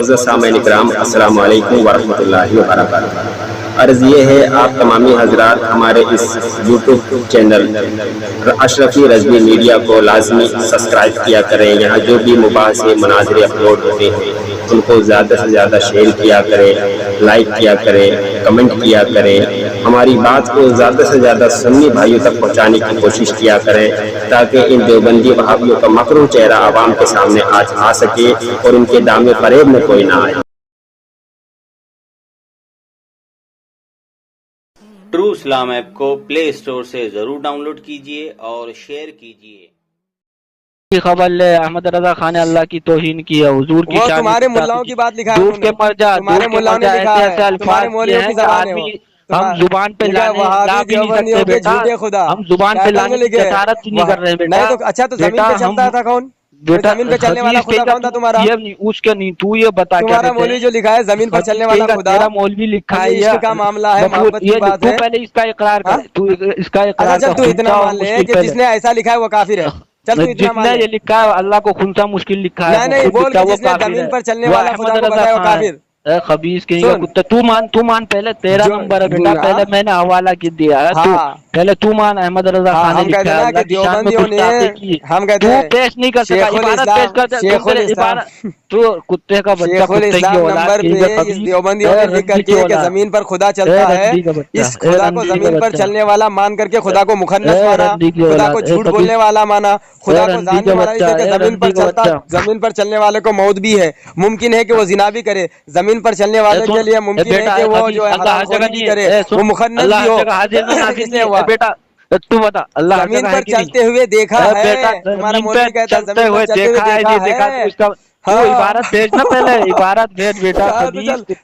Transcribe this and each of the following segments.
معزز سامعین کرام، السلام علیکم ورحمۃ اللہ وبرکاتہ۔ عرض یہ ہے آپ تمامی حضرات ہمارے اس یوٹیوب چینل اشرفی رضوی میڈیا کو لازمی سبسکرائب کیا کریں۔ یہاں جو بھی مباحثے مناظرے اپلوڈ ہوتے ہیں ان کو زیادہ سے زیادہ شیئر کیا کریں، لائک کیا کریں، کمنٹ کیا کریں۔ ہماری بات کو زیادہ سے زیادہ سنی بھائیوں تک پہنچانے کی کوشش کیا کریں تاکہ ان دیوبندی وہابیوں کا مکروہ چہرہ عوام کے سامنے آج آ سکے اور ان کے دامے فریب میں کوئی نہ آئے۔ ٹرو اسلام ایپ کو پلے اسٹور سے ضرور ڈاؤن لوڈ کیجئے اور شیئر کیجئے۔ خبر لے احمد رضا خان نے اللہ کی توہین کی ہے، حضور کی شان تمہارے ملاؤں کی بات لکھا ہے، دودھ کے مر جا، دودھ کے مر جا، ایسے ایسے الفاظ کیے ہیں کہ آدمی ہم زبان پہ لا بھی نہیں سکتے بیٹا، ہم زبان پہ لانے کی جسارت نہیں کر رہے بیٹا۔ اچھا تو زمین پہ چلتا تھا کون؟ زمین پہ چلنے والا خدا کون تھا تمہارا؟ اس کے نہیں، تو یہ بتا تمہارا مولوی جو لکھا ہے زمین پر چلنے والا خدا، تیرا مولوی لکھا ہے، عشق کا معاملہ ہے، محبت کی بات ہے۔ تو پہلے اس کا اقرار کر، تو اس کا اقرار کر۔ تو اتنا مان لے کہ جس نے ایسا لکھا ہے وہ کافر ہے، جس نے یہ لکھا ہے اللہ کو خنسا مشکل لکھا ہے، نہیں بول کہ جس نے زمین پر چلنے والا خدا کو بتایا وہ کافر۔ خبیث کہیں گا کتا، تو مان پہلے، تیرا نمبر ہے بیٹا، پہلے میں نے حوالہ کی دیا ہے، پہلے تو مان احمد رضا خان نے لکھا ہے اللہ کی شان میں گستاخی کی، تو پیش نہیں کر سکا، عبارت پیش کر، تو کتے کا بچہ، کتے کی اولاد اس دیوبندیوں نے لکھ کر کے کہ زمین پر خدا چلتا ہے، اس خدا کو زمین پر چلنے والا مان کر کے خدا کو مخنث مانا، خدا کو جھوٹ بولنے والا مانا، خدا کو زانی مانا، اس لیے کہ زمین پر چلنے والے کو موت بھی ہے، ممکن ہے کہ وہ زنا بھی کرے، زمین پر چلنے والے کے لیے ممکن ہے کہ وہ جو ہے حرام خوری بھی کرے، وہ مخنث بھی ہو۔ بیٹا تو بتا، اللہ زمین پر چلتے ہوئے دیکھا ہے، تمہارا مولوی کہتا ہے زمین پر چلتے ہوئے دیکھا ہے۔ تو عبارت بھیج نا، پہلے عبارت بھیج بیٹا۔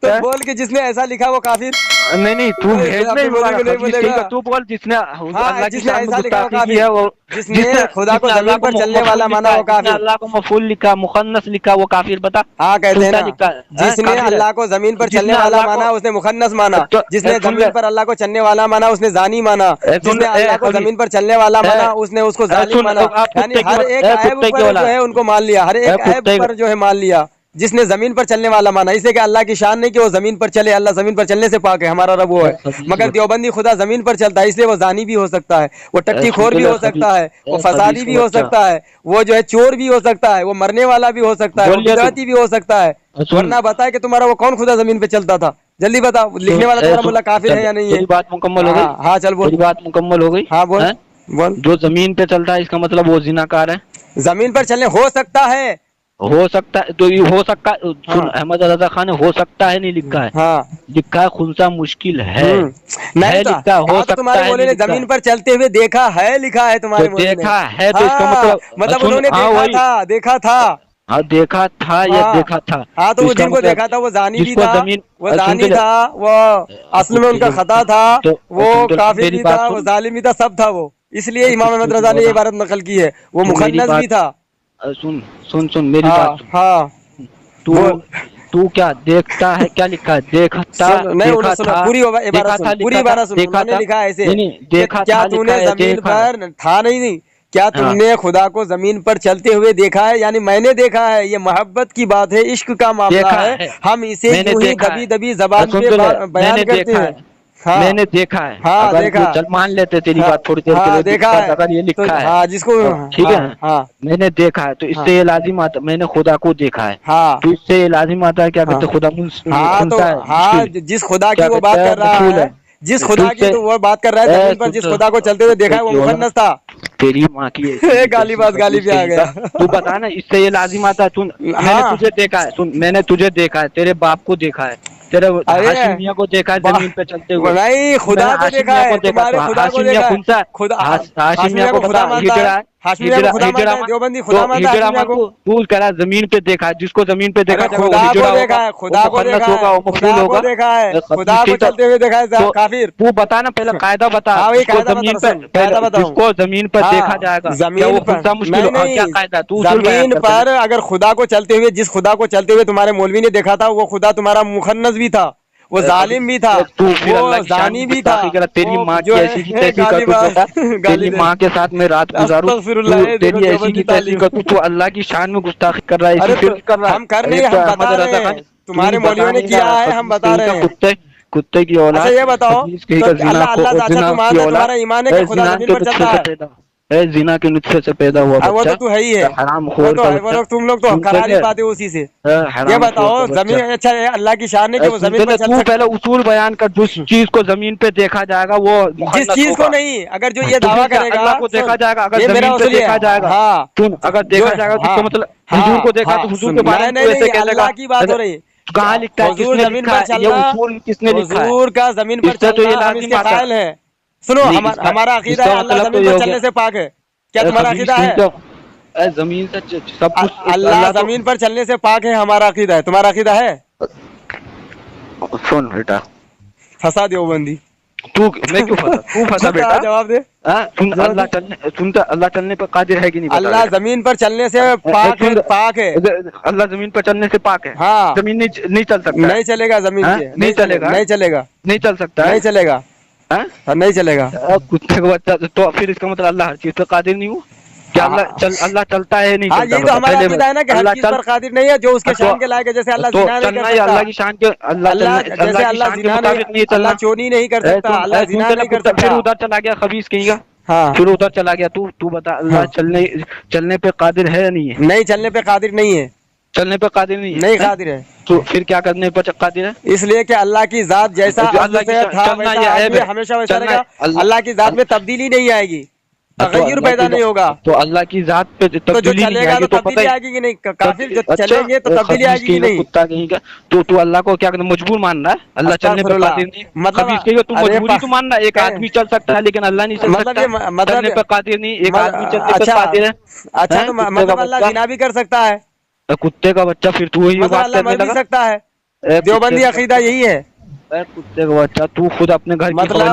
تو بول کہ جس نے ایسا لکھا وہ کافر۔ نہیں تو بھیج نہیں، تو بول جس نے اللہ کی شان میں گستاخی کی ہے، وہ جس نے خدا کو زمین پر چلنے والا مانا وہ کافر، اللہ کو مفعول لکھا، مخنث لکھا، وہ کافر۔ بتا ہاں کہتے ہیں نا، جس نے اللہ کو زمین پر چلنے والا مانا اس نے مخنث مانا، جس نے زمین پر اللہ کو چلنے والا مانا اس نے زانی مانا، جس نے اللہ کو زمین پر چلنے والا مانا اس نے اس کو ظالم مانا۔ یعنی ہر ایک عیب پر جو ہے ان کو مان لیا، ہر ایک عیب پر جو ہے مان لیا، جس نے زمین پر چلنے والا مانا، اس لیے کہ اللہ کی شان نہیں کہ وہ زمین پر چلے، اللہ زمین پر چلنے سے پاک ہے، ہمارا رب وہ ہے، مگر دیوبندی خدا زمین پر چلتا ہے، اس لیے وہ زانی بھی ہو سکتا ہے، وہ ٹٹی خور بھی ہو سکتا ہے، وہ فسادی بھی ہو سکتا ہے، وہ جو ہے چور بھی ہو سکتا ہے، وہ مرنے والا بھی ہو سکتا ہے، وہ بدعتی بھی ہو سکتا ہے۔ ورنہ بتائے کہ تمہارا وہ کون خدا زمین پہ چلتا تھا، جلدی بتاؤ، لکھنے والا تمہارا ملا کافر ہے یا نہیں ہے؟ بات مکمل ہو گئی؟ ہاں چل بول، بات مکمل ہو گئی؟ ہاں بول بول۔ جو زمین پہ چلتا ہے اس کا مطلب وہ زناکار ہے؟ زمین پر چلنے ہو سکتا ہے، ہو سکتا ہے، تو یہ ہو سکتا ہے، سن احمد رضا خان نے ہو سکتا ہے نہیں لکھا ہے، لکھا ہے خنسا مشکل ہے، نہیں لکھا ہو سکتا ہے، زمین پر چلتے ہوئے دیکھا ہے لکھا ہے تمہارے، دیکھا ہے تو اس کا مطلب انہوں نے دیکھا تھا، ہاں دیکھا تھا یا دیکھا تھا، ہاں تو وہ جن کو دیکھا تھا وہ زانی بھی تھا، وہ زانی تھا، وہ اصل میں ان کا خطا تھا، وہ کافر بھی تھا، وہ ظالم بھی تھا، سب تھا وہ، اس لیے امام احمد رضا نے یہ عبارت نقل کی ہے، وہ مخنث بھی تھا۔ سن میری بات، ہاں تو کیا دیکھتا ہے، کیا لکھا ہے؟ دیکھا تھا، پوری عبارت سن، انہوں نے لکھا ایسے، کیا تو نے زمین پر تھا نہیں، کیا تم نے خدا کو زمین پر چلتے ہوئے دیکھا ہے؟ یعنی میں نے دیکھا ہے، یہ محبت کی بات ہے، عشق کا معاملہ ہے، ہم اسے یوں ہی دبی دبی زبان پہ بیان کرتے ہیں۔ میں نے دیکھا ہے، اگر چل مان لیتے تیری بات تھوڑی دیر کے لیے، دیکھا ہے اگر یہ لکھا ہے جس کو، ٹھیک ہے میں نے دیکھا ہے، تو اس سے یہ لازم آتا میں نے خدا کو دیکھا ہے، تو اس سے یہ لازم آتا ہے کیا کہتے خدا جس خدا کی وہ بات کر رہا ہے، جس خدا کی تو وہ بات کر رہا ہے زمین پر جس خدا کو چلتے ہوئے دیکھا ہے وہ مخنث تھا۔ تیری ماں کی گالی پہ آ گیا، تو بتا نا، اس سے یہ لازم آتا ہے، میں نے تجھے دیکھا ہے، سن میں نے تجھے دیکھا ہے، تیرے باپ کو دیکھا ہے، تیرے ہاشم میاں کو دیکھا ہے زمین پہ چلتے ہوئے، نہیں خدا کو دیکھا ہے، تمہارے خدا کو دیکھا ہے، ہاشم میاں کو پتا ہجڑا ہے، تو کہہ رہا زمین پہ دیکھا ہے، جس کو زمین پہ دیکھا خدا کو دیکھا ہے، خدا کو دیکھا ہے، خدا کو دیکھا ہے، خدا کو چلتے ہوئے دیکھا ہے کافر۔ تو بتا نا پہلے قاعدہ بتا، جس کو زمین پر دیکھا جائے گا زمین پر اگر خدا کو چلتے ہوئے، جس خدا کو چلتے ہوئے تمہارے مولوی نے دیکھا تھا وہ خدا تمہارا مخنث بھی تھا، وہ ظالم بھی تھا, وہ زانی بھی تھا. تیری ماں کی ایسی کی تیسی کر تو بیٹا, تیری ماں کے ساتھ میں رات گزاروں, تیری ایسی کی تیسی کر تو اللہ کی شان میں گستاخی کر رہا ہے. ہم کر نہیں, ہم بتا رہے ہیں, تمہارے مولویوں نے کیا ہے, ہم بتا رہے ہیں. کتے کی اولاد. اچھا یہ بتاؤ, تمہارا ایمان ہے کہ خدا زمین پر چلتا ہے, زنا کے نطفے سے پیدا ہوا وہ تو تو ہے ہی ہے, حرام خور کا, تم لوگ تو کرا نہیں پاتے اسی سے. یہ بتاؤ زمین, اچھا اللہ کی شان ہے کہ وہ زمین پر چل سکتا ہے. پہلے اصول بیان کر, جس چیز کو زمین پہ دیکھا جائے گا وہ جس چیز کو نہیں, اگر جو یہ دعویٰ کرے گا اللہ کو دیکھا جائے گا, اگر زمین پہ دیکھا جائے گا, اگر دیکھا جائے گا تو اس کا مطلب حضور کو دیکھا تو حضور کے بارے میں ایسے کہنے لگا. اللہ کی بات ہو رہی ہے, کہاں لکھتا ہے, حضور زمین پر چلنا, حضور کا زمین پر چلنا ہم اس کے قائل ہیں. سنو, ہمارا عقیدہ ہے اللہ زمین پر چلنے سے پاک ہے. کیا تمہارا عقیدہ ہے زمین سے سب کچھ اللہ زمین پر چلنے سے پاک ہے؟ ہمارا عقیدہ ہے, تمہارا عقیدہ ہے؟ سن بیٹا, پھنسا دیوبندی, میں کیوں پھنسا, تو پھنسا بیٹا, جواب دے. اللہ چلنے پر قادر ہے کہ نہیں؟ اللہ زمین پر چلنے سے پاک ہے. اللہ زمین پر چلنے سے پاک ہے. ہاں, زمین نہیں چل سکتا, نہیں چلے گا زمین سے, نہیں چلے گا, نہیں چلے گا, نہیں چل سکتا, نہیں چلے گا, نہیں چلے گا. کتے کو بچہ, تو پھر اس کا مطلب اللہ ہر چیز پہ قادر نہیں ہو کہ اللہ چلتا ہے نہیں چلتا؟ یہی تو ہمارا عقیدہ ہے نا کہ ہر چیز پر قادر نہیں ہے, جو اس کے شان کے لائق ہے. جیسے اللہ زنا نہیں کر سکتا, اللہ کی شان کے, جیسے اللہ زنا نہیں, اللہ چوری نہیں کر سکتا, اللہ زنا نہیں کر سکتا. پھر ادھر چلا گیا خبیث کہیں گا, پھر ادھر چلا گیا. تو بتا, اللہ چلنے پہ قادر ہے یا نہیں ہے؟ نہیں, چلنے پہ قادر نہیں ہے. چلنے پہ قادر نہیں ہے, نہیں قادر ہے. تو پھر کیا کرنے پہ قادر ہے؟ اس لیے کہ اللہ کی ذات جیسا ہمیشہ ویسا رہے گا. اللہ کی ذات میں تبدیلی نہیں آئے گی, تغیر پیدا نہیں ہوگا. تو اللہ کی ذات پہ تبدیلی نہیں آئے گی, تو تبدیلی آئے گی کہ نہیں؟ کافر جو چلیں گے تو تبدیلی آئے گی کہ نہیں؟ کتا کہیں گا تو اللہ کو کیا کرنا, مجبور مان رہا ہے اللہ چلنے پہ قادر نہیں؟ مطلب تو مجبوری تو مان رہا ہے, ایک آدمی چل سکتا ہے لیکن اللہ نہیں چل سکتا, چلنے پہ قادر نہیں, ایک آدمی چلنے پہ قادر ہے. اچھا تو مطلب اللہ زنا بھی کر سکتا ہے, کتے کا بچہ, پھر تو وہی بات کرنے لگا. سکتا ہے, دیوبندی عقیدہ یہی ہے. کتے کا بچہ, تو خود اپنے گھر کی مطلب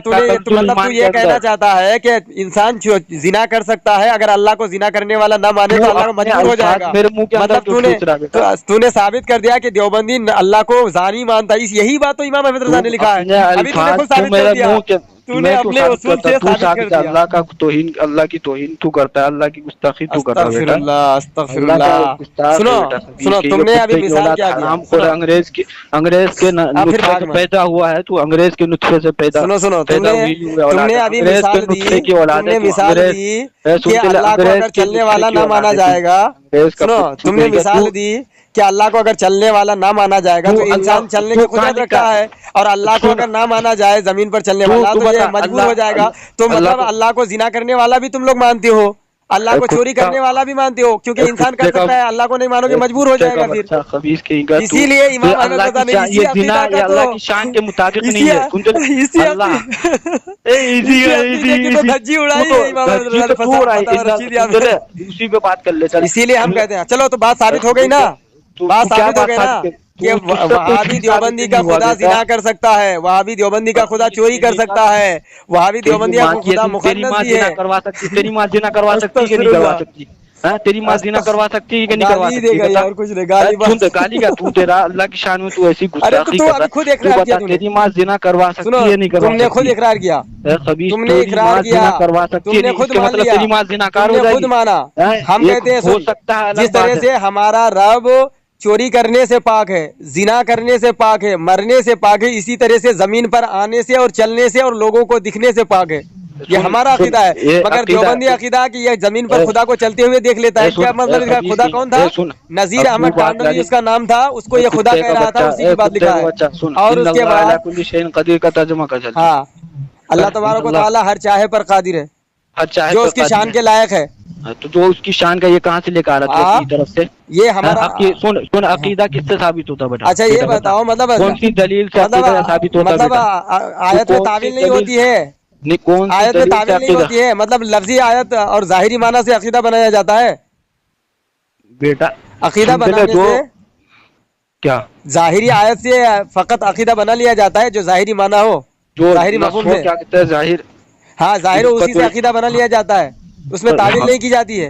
تو یہ کہنا چاہتا ہے کہ انسان زنا کر سکتا ہے, اگر اللہ کو زنا کرنے والا نہ مانے تو اللہ مجبور ہو جائے گا. مطلب تو نے ثابت کر دیا کہ دیوبندی اللہ کو زانی مانتا ہے. یہی بات تو امام احمد رضا نے لکھا ہے, ابھی تو نے خود ثابت کر دیا. تو نے اپنے اصول سے ثابت کر دیا. اللہ کا توہین, اللہ کی توہین تو کرتا ہے, اللہ کی گستاخی تو کرتا ہے. استغفر اللہ. سنو, تم نے ابھی مثال کیا دیا, انگریز کے نطفے سے پیدا ہوا ہے, تو انگریز کے نطفے سے پیدا. سنو, تم نے ابھی مثال دی کہ اللہ کو اگر چلنے والا نہ مانا جائے گا. سنو, تم نے مثال دی کہ اللہ کو اگر چلنے والا نہ مانا جائے گا تو انسان چلنے کی قدرت رکھتا ہے, اور اللہ کو اگر نہ مانا جائے زمین پر چلنے والا تو یہ مجبور ہو جائے گا. تو مطلب اللہ کو زنا کرنے والا بھی تم لوگ مانتے ہو, اللہ کو چوری کرنے والا بھی مانتے ہو, کیونکہ انسان کر سکتا ہے, اللہ کو نہیں مانو گے مجبور ہو جائے گا. پھر اسی لیے امام احمد رضا نے اللہ کی شان کے مطابق نہیں ہے. دھجی اڑائی ہے امام احمد رضا, اسی پہ بات کر لے. اسی لیے ہم کہتے ہیں چلو تو بات ثابت ہو گئی نا, بات ثابت ہو گئی نا کہ وہابی دیوبندی کا خدا زنا کر سکتا ہے, وہابی دیوبندی کا خدا چوری کر سکتا ہے, وہابی دیوبندی کا خدا مخنث بھی ہے. تیری ماں زنا کروا سکتی ہے کہ نہیں کروا سکتی؟ تیری ماں زنا کروا سکتی ہے کہ نہیں کروا سکتی؟ اور کچھ نہیں, گالی کا تو تیرا اللہ کی شان میں تو ایسی گستاخی کرتا, تیری ماں زنا کروا سکتی ہے نہیں کروا سکتی؟ تم نے خود اقرار کیا, تم نے اقرار کیا, کروا سکتی ہے, خود مان لیا, تیری ماں زنا کار ہو جائے گی, خود مانا. ہم کہتے ہیں ہو سکتا ہے جس طرح سے ہمارا رب چوری کرنے سے پاک ہے, زنا کرنے سے پاک ہے, مرنے سے پاک ہے, اسی طرح سے زمین پر آنے سے اور چلنے سے اور لوگوں کو دکھنے سے پاک ہے. یہ ہمارا عقیدہ ہے. مگر دیوبندی عقیدہ کہ یہ زمین پر خدا کو چلتے ہوئے دیکھ لیتا ہے. کیا مطلب اس کا خدا کون تھا؟ نذیر احمد ٹانڈلی اس کا نام تھا, اس کو یہ خدا کہہ رہا تھا, اسی کی بات لکھا ہے. اور اس کے بعد قدیر کا ترجمہ کر چلتے, ہاں, اللہ تبارک و تعالیٰ ہر چاہے پر قادر ہے, جو اس کی شان کے لائق ہے. تو جو اس کی شان کا یہ کہاں سے لے کر آ رہا تھا اپنی طرف سے؟ یہ ہمارا سن عقیدہ کس سے ثابت ہوتا بیٹا؟ اچھا یہ بتاؤ, مطلب کون سی دلیل سے عقیدہ ثابت ہوتا؟ مطلب آیت میں تعویل نہیں ہوتی ہے, آیت میں تعویل نہیں ہوتی ہے, مطلب لفظی آیت اور ظاہری معنی سے عقیدہ بنایا جاتا ہے بیٹا. عقیدہ بنانے سے کیا ظاہری آیت سے فقط عقیدہ بنا لیا جاتا ہے جو ظاہری معنی ہو, جو ظاہری مفہوم ہے. کیا کہتے ہیں ظاہر؟ ہاں, ظاہر اسی سے عقیدہ بنا لیا جاتا ہے, اس میں تعویل نہیں کی جاتی ہے.